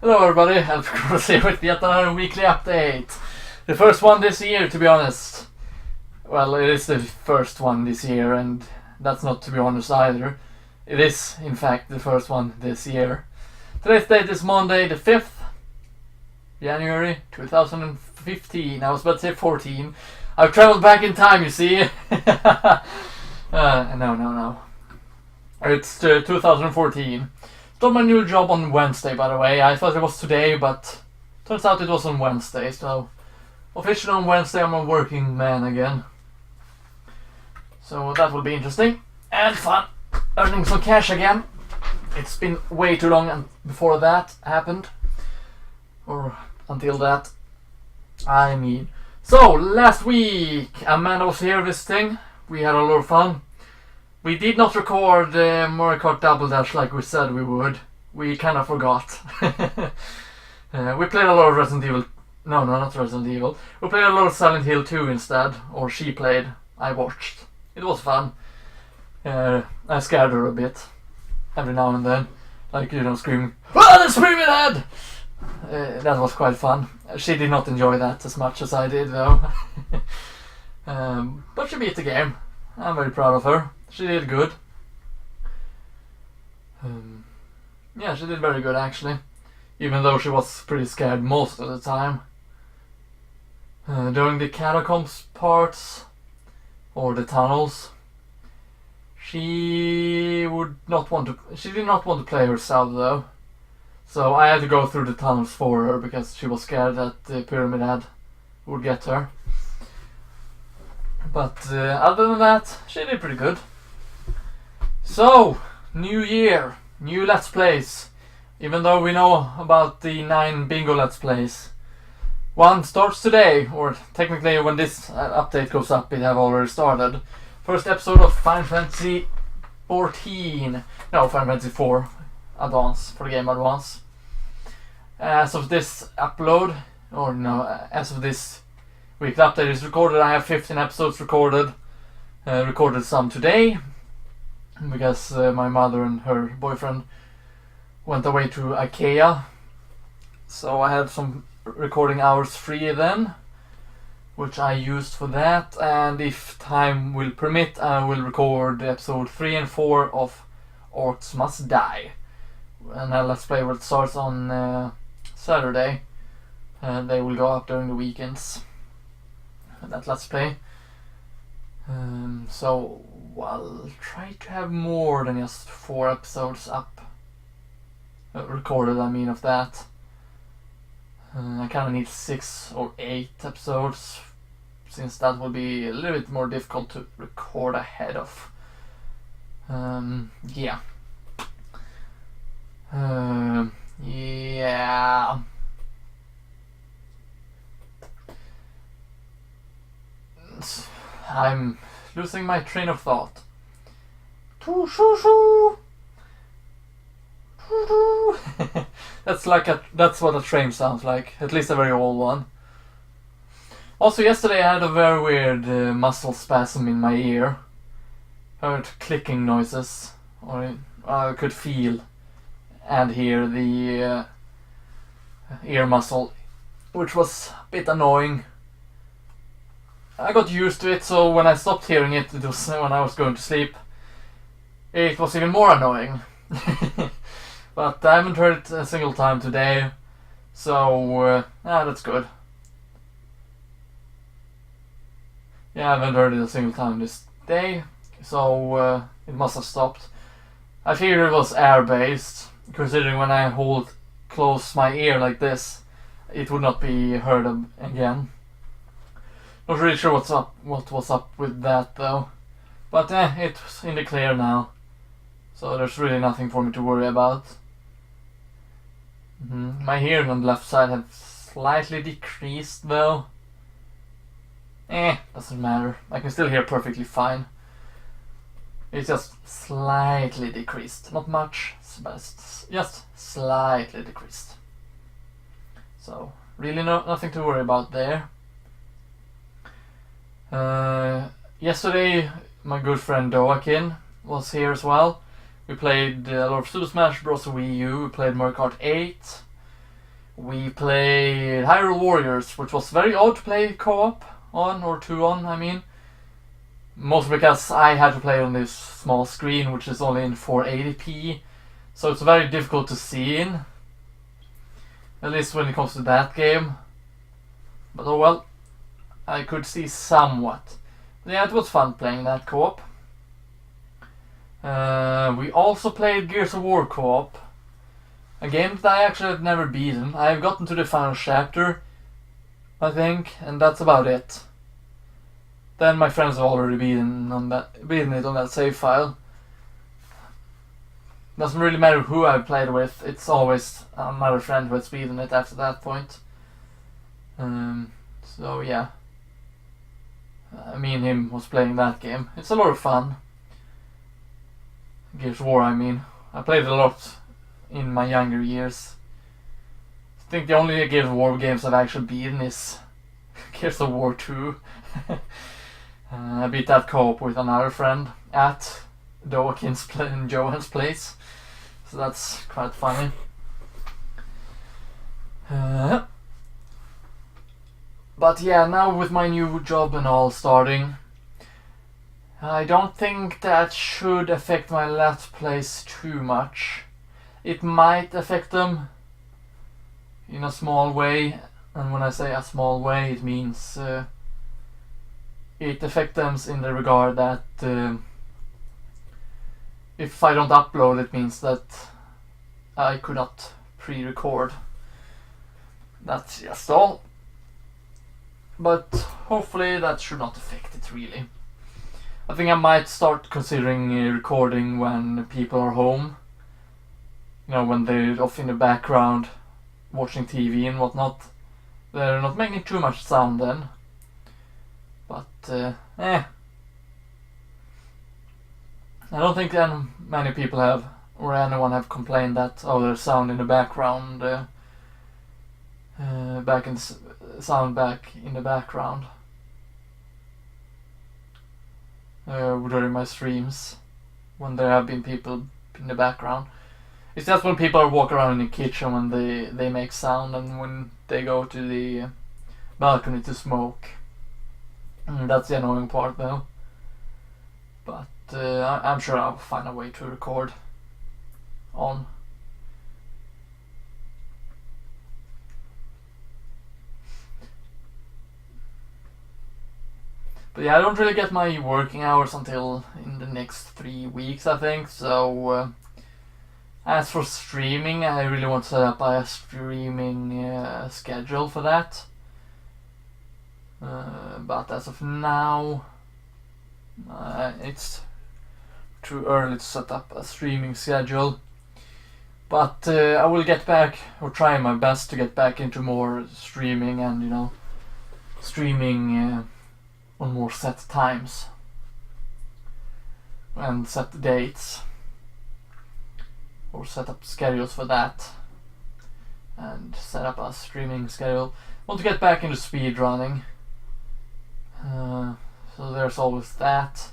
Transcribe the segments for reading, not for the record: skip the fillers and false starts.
Hello everybody, LPGrodus here with yet another weekly update. The first one this year, to be honest. Well, it is the first one this year, and that's not to be honest either. It is, in fact, the first one this year. Today's date is Monday the 5th, January 2015. I was about to say 14. I've traveled back in time, you see. No. It's 2014. Got my new job on Wednesday, by the way. I thought it was today, but turns out it was on Wednesday. So, officially on Wednesday, I'm a working man again. So that will be interesting and fun. Earning some cash again. It's been way too long before that happened, or until that. I mean, so last week Amanda was here visiting. We had a lot of fun. We did not record Mario Kart Double Dash like we said we would. We kind of forgot. We played a lot of Resident Evil. No, not Resident Evil. We played a lot of Silent Hill 2 instead. Or she played. I watched. It was fun. I scared her a bit. Every now and then. Like, screaming, "Ah, the screaming head!" That was quite fun. She did not enjoy that as much as I did, though. But she beat the game. I'm very proud of her. She did good. Yeah, she did very good actually. Even though she was pretty scared most of the time. During the catacombs parts, or the tunnels, she did not want to play herself though. So I had to go through the tunnels for her because she was scared that the Pyramid Head would get her. But other than that, she did pretty good. So, new year, new Let's Plays. Even though we know about the 9 bingo Let's Plays. One starts today, or technically when this update goes up it have already started. First episode of Final Fantasy 14. No, Final Fantasy 4 Advance, for the Game Advance. As of this upload, or no, as of this weekly update is recorded, I have 15 episodes recorded. Recorded some today, because my mother and her boyfriend went away to IKEA. So I had some recording hours free then, which I used for that. And if time will permit, I will record episode 3 and 4 of Orcs Must Die. And Let's Play will start on Saturday. They will go up during the weekends. That Let's Play. So I'll try to have more than just 4 episodes up. Recorded, I mean, of that. I kind of need 6 or 8 episodes, since that will be a little bit more difficult to record ahead of. Yeah. Yeah. I'm losing my train of thought. That's what a train sounds like, at least a very old one. Also, yesterday I had a very weird muscle spasm in my ear. I heard clicking noises, or I could feel and hear the ear muscle, which was a bit annoying. I got used to it, so when I stopped hearing it, it was when I was going to sleep. It was even more annoying. But I haven't heard it a single time today, so that's good. Yeah, I haven't heard it a single time this day, so it must have stopped. I figured it was air-based, considering when I hold close my ear like this, it would not be heard again. Not really sure what was up with that though, but it's in the clear now, so there's really nothing for me to worry about. My hearing on the left side has slightly decreased though. Doesn't matter, I can still hear perfectly fine. It's just slightly decreased, not much, but just slightly decreased. So really nothing to worry about there. Yesterday my good friend Doakin was here as well. We played a lot of Super Smash Bros. Wii U, we played Mario Kart 8, we played Hyrule Warriors, which was very odd to play co-op on, or 2 on, I mean. Mostly because I had to play on this small screen, which is only in 480p. So it's very difficult to see in. At least when it comes to that game. But oh well, I could see somewhat. But yeah, it was fun playing that co-op. We also played Gears of War co-op. A game that I actually have never beaten. I've gotten to the final chapter, I think, and that's about it. Then my friends have already beaten it on that save file. Doesn't really matter who I've played with, it's always another friend who has beaten it after that point. So yeah. Me and him was playing that game. It's a lot of fun. Gears of War, I mean. I played it a lot in my younger years. I think the only Gears of War games I've actually beaten is Gears of War 2. I beat that co-op with another friend at Johan's place. So that's quite funny. But yeah, now with my new job and all starting, I don't think that should affect my Let's Plays too much. It might affect them in a small way, and when I say a small way, it means it affects them in the regard that if I don't upload, it means that I could not pre-record. That's just all. But hopefully that should not affect it really. I think I might start considering recording when people are home. You know, when they're off in the background watching TV and whatnot. They're not making too much sound then. But, I don't think many people have, or anyone have complained that, oh, there's sound in the background, sound back in the background during my streams, when there have been people in the background. It's just when people are walking around in the kitchen when they make sound, and when they go to the balcony to smoke. That's the annoying part though. But I'm sure I'll find a way to record on. But yeah, I don't really get my working hours until in the next 3 weeks, I think. So as for streaming, I really want to set up a streaming schedule for that. But as of now, it's too early to set up a streaming schedule. But I will get back, or try my best to get back into more streaming, and you know, streaming on more set times and set dates, or set up schedules for that, and set up a streaming schedule. Want to get back into speedrunning, so there's always that.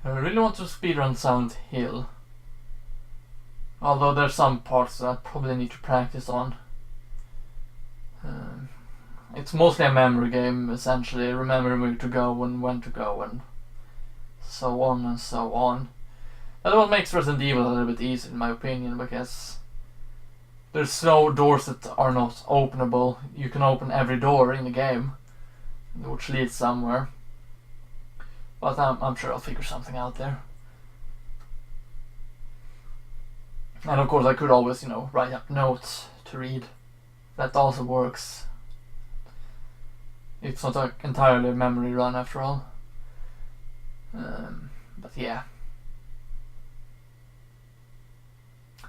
I really want to speedrun Silent Hill, although there's some parts that I probably need to practice on. It's mostly a memory game, essentially, remembering where to go and when to go and so on and so on. That's what makes Resident Evil a little bit easier in my opinion, because there's no doors that are not openable. You can open every door in the game, which leads somewhere. But I'm sure I'll figure something out there. And of course I could always, you know, write up notes to read. That also works. It's not an entirely memory run after all. But yeah.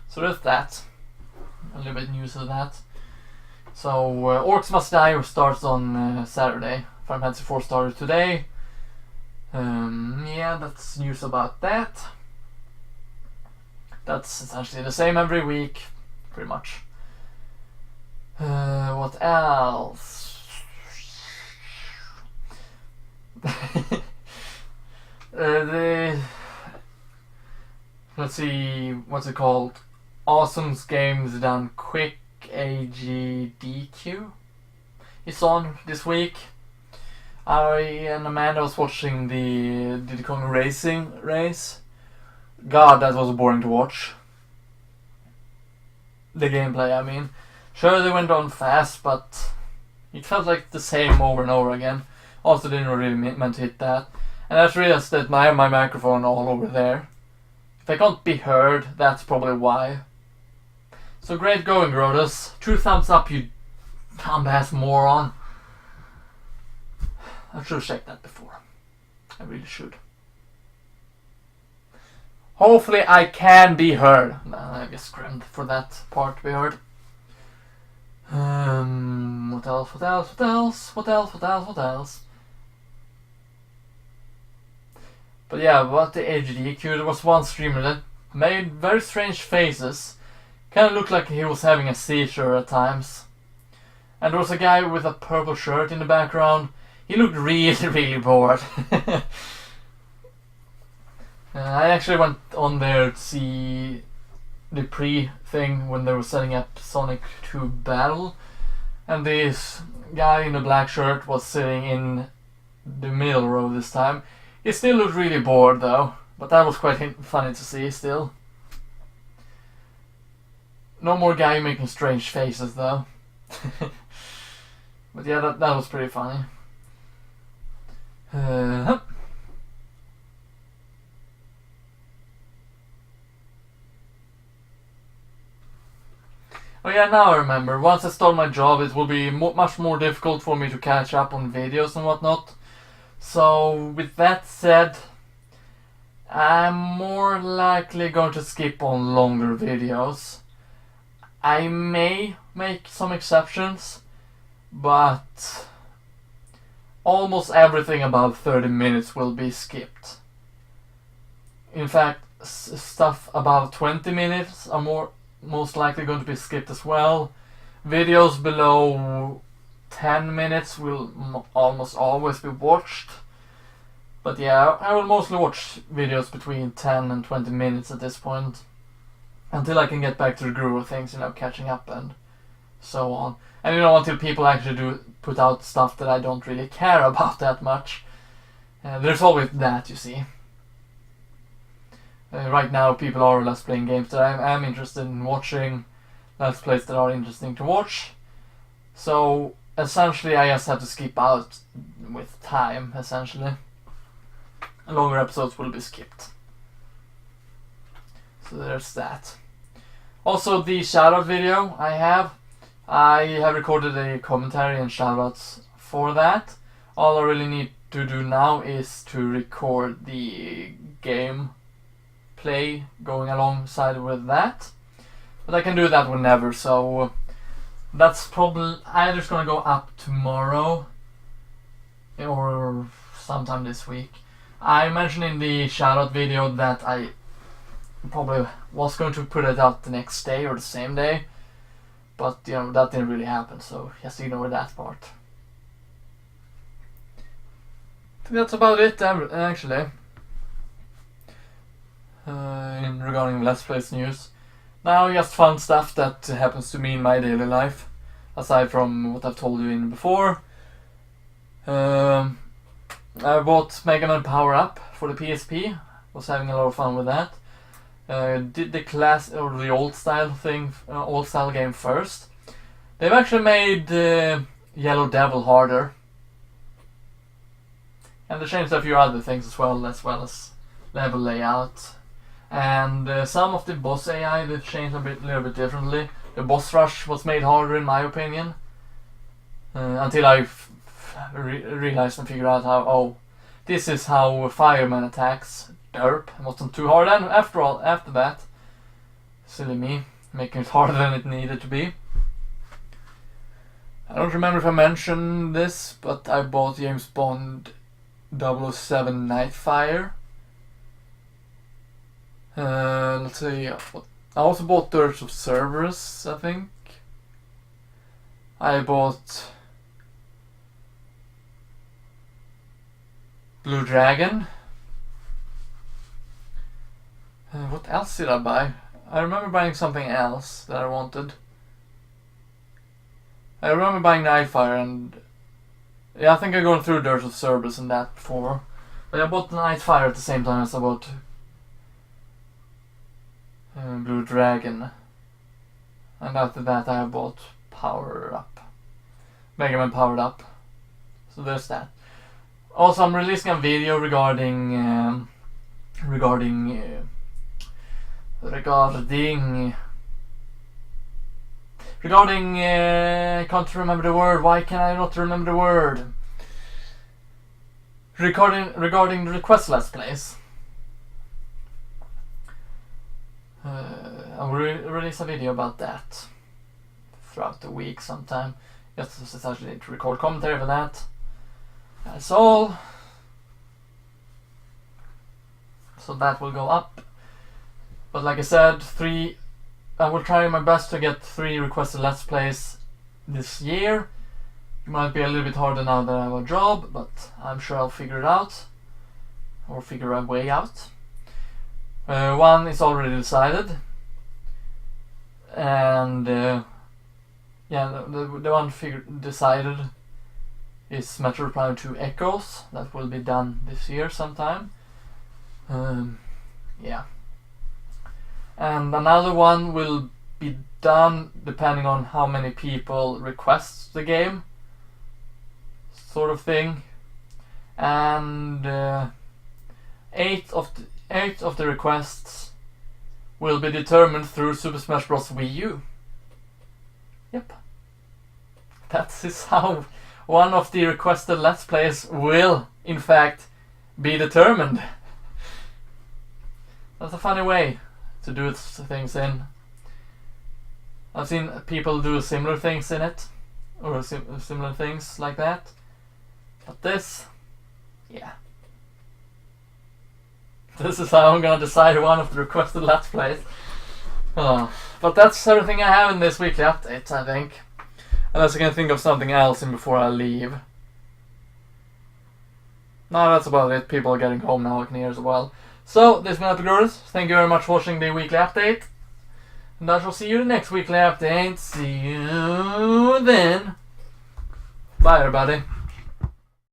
So there's that. A little bit news of that. So Orcs Must Die starts on Saturday. Final Fantasy 4 started today. Yeah, that's news about that. That's essentially the same every week, pretty much. What else? let's see, what's it called? Awesome Games Done Quick AGDQ. It's on this week. I and Amanda was watching the Diddy Kong Racing race. God, that was boring to watch. The gameplay, I mean. Sure, they went on fast, but it felt like the same over and over again. Also, didn't really meant to hit that. And I just realized that I have my microphone all over there. If I can't be heard, that's probably why. So great going, Grodus. 2 thumbs up, you dumbass moron. I should have checked that before. I really should. Hopefully I can be heard. I get scrammed for that part to be heard. What else? What else? What else? What else? What else? What else? But yeah, about the HDQ, there was one streamer that made very strange faces. Kind of looked like he was having a seizure at times. And there was a guy with a purple shirt in the background. He looked really, really bored. I actually went on there to see the pre-thing when they were setting up Sonic 2 Battle. And this guy in the black shirt was sitting in the middle row this time. He still looked really bored though, but that was quite funny to see still. No more guy making strange faces though. But yeah, that was pretty funny. Oh yeah, now I remember. Once I start my job, it will be much more difficult for me to catch up on videos and whatnot. So, with that said, I'm more likely going to skip on longer videos. I may make some exceptions, but almost everything above 30 minutes will be skipped. In fact, stuff above 20 minutes are most likely going to be skipped as well. Videos below 10 minutes will almost always be watched. But yeah, I will mostly watch videos between 10 and 20 minutes at this point. Until I can get back to the groove of things, catching up and so on. And until people actually do put out stuff that I don't really care about that much. There's always that, you see. Right now people are Let's Playing games that I am interested in watching. Let's Plays that are interesting to watch. So essentially I just have to skip out with time, essentially. Longer episodes will be skipped. So there's that. Also, the shoutout video I have recorded a commentary and shoutouts for that. All I really need to do now is to record the game play going alongside with that. But I can do that whenever, so that's probably either going to go up tomorrow or sometime this week. I mentioned in the shoutout video that I probably was going to put it out the next day or the same day, but that didn't really happen, so just ignore that part. I think that's about it actually. Regarding Let's Plays news. Now just fun stuff that happens to me in my daily life, aside from what I've told you in before. I bought Mega Man Power Up for the PSP. Was having a lot of fun with that. Did the class or the old style thing, old style game first. They've actually made Yellow Devil harder, and they changed a few other things as well as level layout. And some of the boss AI they've changed a little bit differently. The boss rush was made harder in my opinion, until I realized and figured out how this is how Fireman attacks. Derp. It wasn't too hard, and after that, silly me, making it harder than it needed to be. I don't remember if I mentioned this, but I bought James Bond 007 Nightfire. Let's see, I also bought Dirge of Cerberus, I think. I bought Blue Dragon. What else did I buy? I remember buying something else that I wanted. I remember buying Nightfire, and yeah, I think I've gone through Dirge of Cerberus and that before. But I bought Nightfire at the same time as I bought Blue Dragon. And after that I bought Power Up. Mega Man Powered Up. So there's that. Also, I'm releasing a video regarding I can't remember the word. Why can I not remember the word? Regarding the request Let's Plays. I'll release a video about that throughout the week sometime. Just essentially to record commentary for that. That's all. So that will go up. But like I said, I will try my best to get 3 requested Let's Plays this year. It might be a little bit harder now that I have a job, but I'm sure I'll figure it out. Or figure a way out. One is already decided. And yeah, the one decided is Metroid Prime 2 Echoes. That will be done this year sometime. Yeah. And another one will be done depending on how many people request the game, sort of thing. And 8 of the requests will be determined through Super Smash Bros. Wii U. Yep. That is how one of the requested Let's Plays will, in fact, be determined. That's a funny way to do things in. I've seen people do similar things in it, or similar things like that. But this, yeah. This is how I'm gonna decide one of the requested Let's Plays. But that's everything I have in this weekly update, I think. Unless I can think of something else in before I leave. No, that's about it. People are getting home now, I can hear as well. So, this has been LPGrodus. Thank you very much for watching the weekly update. And I shall see you in the next weekly update. See you then. Bye, everybody.